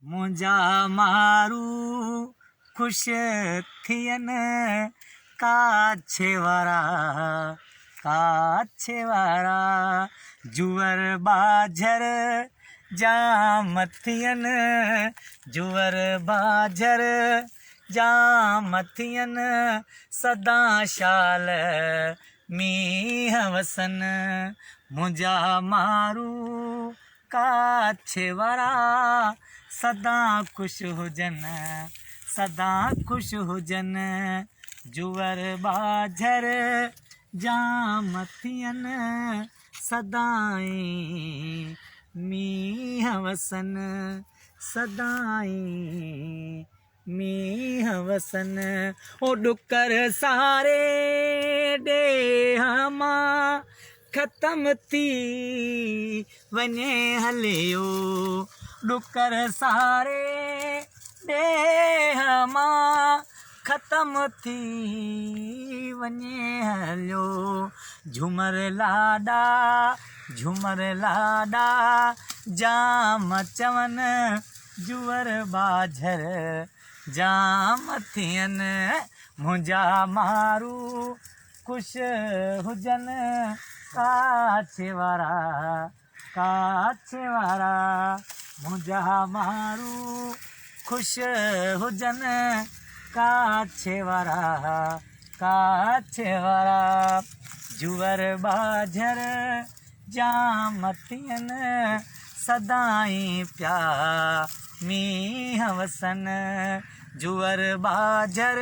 मुंहिंजा मारू ख़ुश थियनि काछे वारा जुअर बाझर जाम थियनि जुअर बाझर जाम थियनि सदा शाल मींह वसनि मुंहिंजा मारू काछे वारा सदा ख़ुशि हुजनि सदा ख़ुशि हुजनि जुअर बाझर जाम थियनि सदाई मींह वसनि सदाई मींह वसनि ओ डुकर सारे ॾेह मां ख़तम थी वञे हलियो डुकर सारे ॾेह मां ख़तम थी वञे हलियो झूमर लाॾा जाम चवनि जुअर बाझर जाम थियनि मुंहिंजा मारू ख़ुशि हुजनि काछे वारा मुंहिंजा मारू ख़ुशि हुजनि काछे वारा जुअर बाझर जाम थियनि सदाई पिया मींह वसनि जुअर बाझर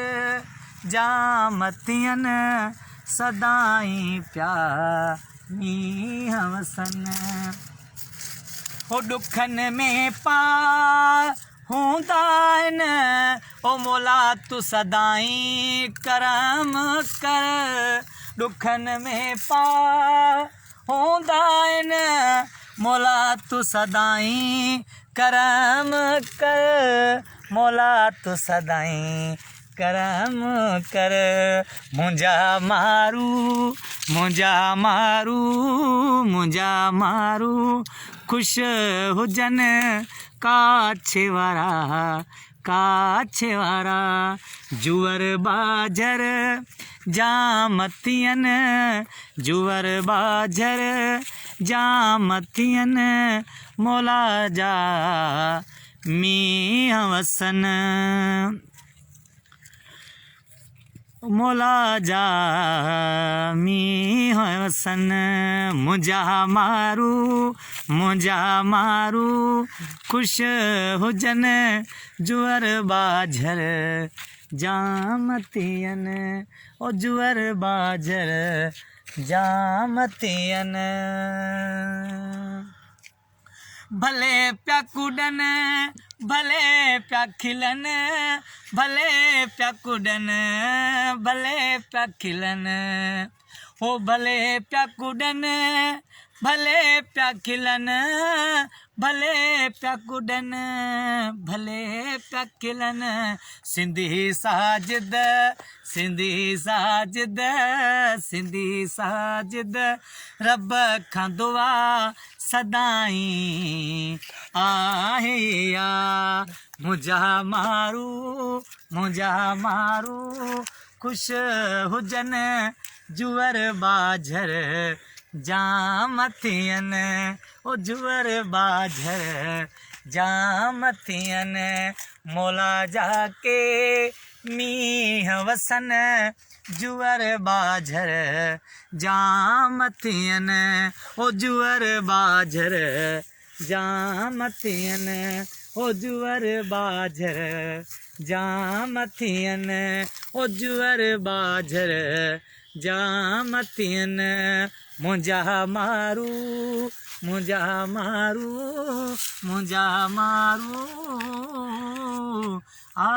जाम थियनि सदाई पिया मींह वसनि ओ ॾुखनि में पार हूंदा आहिनि ओ मौला तू सदाई करम कर ॾुखनि में पार हूंदा आहिनि मौला तू सदाई करम कर मौला तू सदाई करम कर मुंहिंजा मारू ख़ुशि हुजनि काछे वारा जुअर बाझर जाम थियनि जुअर बाझर जाम थियनि मौला जा मींह वसनि मौला जा मींह वसनि मुंहिंजा मारू ख़ुशि हुजनि जुअर बाझर जाम थियनि ओ जुअर बाझर जाम थियनि भले पिया कुॾनि भले पिया खिलनि भले पिया कुॾनि भले पिया खिलनि ओ भले पिया कुॾनि भले पिया खिलनि भले पिया कुॾनि भले पिया खिलनि सिंधी साजिद रब खां दुआ सदाई आहे या मुंहिंजा मारू ख़ुशि हुजनि जुअर बाझर जाम थियनि ओ जुअर बाझर जाम थियनि मौला जाके मींह वसनि जुअर बाझर जाम थियनि ओ जुअर बाझर जाम थियनि ओ जुअर बाझर जाम थियनि ओ जुअर बाझर जाम थियनि मुंहिंजा मारू आ